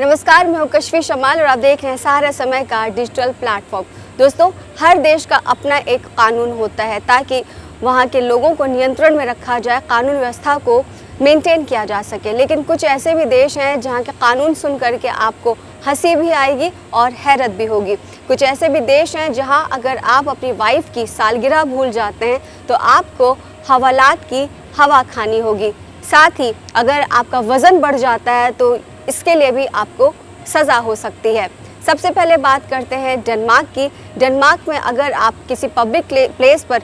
नमस्कार, मैं हूं कश्फी शमाल और आप देख रहे हैं सहारा समय का डिजिटल प्लेटफॉर्म। दोस्तों, हर देश का अपना एक कानून होता है ताकि वहां के लोगों को नियंत्रण में रखा जाए, कानून व्यवस्था को मेंटेन किया जा सके। लेकिन कुछ ऐसे भी देश हैं जहां के कानून सुन करके आपको हंसी भी आएगी और हैरत भी होगी। कुछ ऐसे भी देश हैं जहां अगर आप अपनी वाइफ की सालगिरह भूल जाते हैं तो आपको हवालात की हवा खानी होगी। साथ ही अगर आपका वज़न बढ़ जाता है तो इसके लिए भी आपको सज़ा हो सकती है। सबसे पहले बात करते हैं डेनमार्क की। डेनमार्क में अगर आप किसी पब्लिक प्लेस पर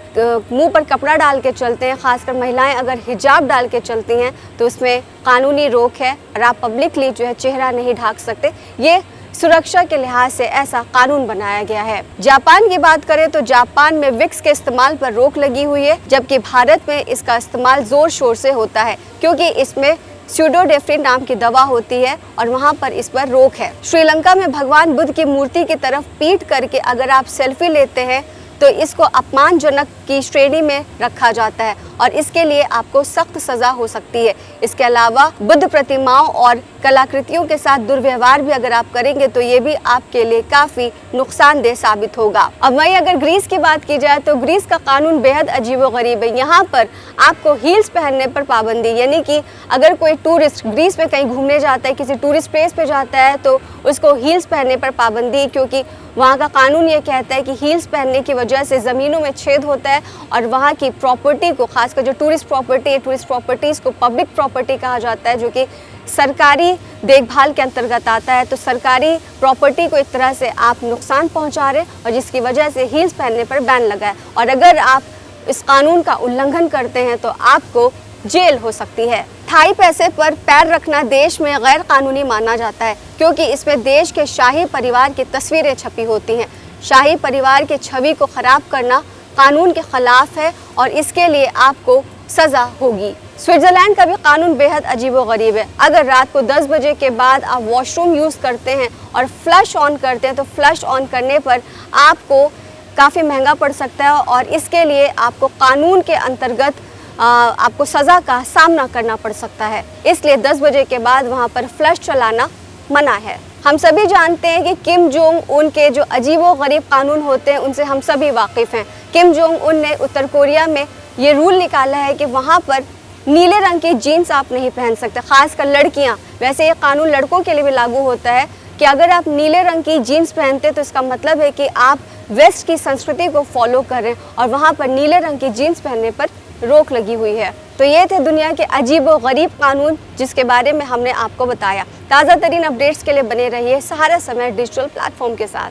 मुंह पर कपड़ा डाल के चलते हैं, खासकर महिलाएं अगर हिजाब डाल के चलती हैं तो उसमें कानूनी रोक है और आप पब्लिकली जो है चेहरा नहीं ढक सकते। ये सुरक्षा के लिहाज से ऐसा कानून बनाया गया है। जापान की बात करें तो जापान में विक्स के इस्तेमाल पर रोक लगी हुई है, जबकि भारत में इसका इस्तेमाल जोर शोर से होता है क्योंकि इसमें स्यूडोडेफ्रिन नाम की दवा होती है और वहां पर इस पर रोक है। श्रीलंका में भगवान बुद्ध की मूर्ति की तरफ पीट करके अगर आप सेल्फी लेते हैं तो इसको अपमानजनक की श्रेणी में रखा जाता है और इसके लिए आपको सख्त सज़ा हो सकती है। इसके अलावा बुद्ध प्रतिमाओं और कलाकृतियों के साथ दुर्व्यवहार भी अगर आप करेंगे तो ये भी आपके लिए काफ़ी नुकसानदेह साबित होगा। अब वहीं अगर ग्रीस की बात की जाए तो ग्रीस का कानून बेहद अजीबोगरीब है। यहाँ पर आपको हील्स पहनने पर पाबंदी, यानी कि अगर कोई टूरिस्ट ग्रीस में कहीं घूमने जाता है, किसी टूरिस्ट प्लेस पे जाता है तो उसको हील्स पहनने पर पाबंदी है, क्योंकि वहाँ का कानून ये कहता है कि हील्स पहनने की वजह से ज़मीनों में छेद होता है और वहाँ की प्रॉपर्टी को, खासकर जो टूरिस्ट प्रॉपर्टी है, टूरिस्ट प्रॉपर्टीज़ को पब्लिक प्रॉपर्टी कहा जाता है, जो कि सरकारी देखभाल के अंतर्गत आता है। तो सरकारी प्रॉपर्टी को एक तरह से आप नुकसान पहुँचा रहे हैं और जिसकी वजह से हील्स पहनने पर बैन लगा है और अगर आप इस कानून का उल्लंघन करते हैं तो आपको जेल हो सकती है। थाई पैसे पर पैर रखना देश में गैर कानूनी माना जाता है क्योंकि इसमें देश के शाही परिवार की तस्वीरें छपी होती हैं। शाही परिवार की छवि को खराब करना कानून के खिलाफ है और इसके लिए आपको सज़ा होगी। स्विट्ज़रलैंड का भी कानून बेहद अजीबोगरीब है। अगर रात को 10 बजे के बाद आप वॉशरूम यूज़ करते हैं और फ्लश ऑन करते हैं तो फ्लश ऑन करने पर आपको काफ़ी महंगा पड़ सकता है और इसके लिए आपको कानून के अंतर्गत आपको सज़ा का सामना करना पड़ सकता है। इसलिए 10 बजे के बाद वहाँ पर फ्लश चलाना मना है। हम सभी जानते हैं कि किम जोंग उन के जो अजीबोगरीब कानून होते हैं उनसे हम सभी वाकिफ़ हैं। किम जोंग उन ने उत्तर कोरिया में ये रूल निकाला है कि वहाँ पर नीले रंग की जीन्स आप नहीं पहन सकते, खासकर लड़कियाँ। वैसे ये कानून लड़कों के लिए भी लागू होता है कि अगर आप नीले रंग की जीन्स पहनते तो इसका मतलब है कि आप वेस्ट की संस्कृति को फॉलो कर रहे हैं और वहाँ पर नीले रंग की जीन्स पहनने पर रोक लगी हुई है। तो ये थे दुनिया के अजीबोगरीब कानून जिसके बारे में हमने आपको बताया। ताज़ा तरीन अपडेट्स के लिए बने रहिए सहारा समय डिजिटल प्लेटफॉर्म के साथ।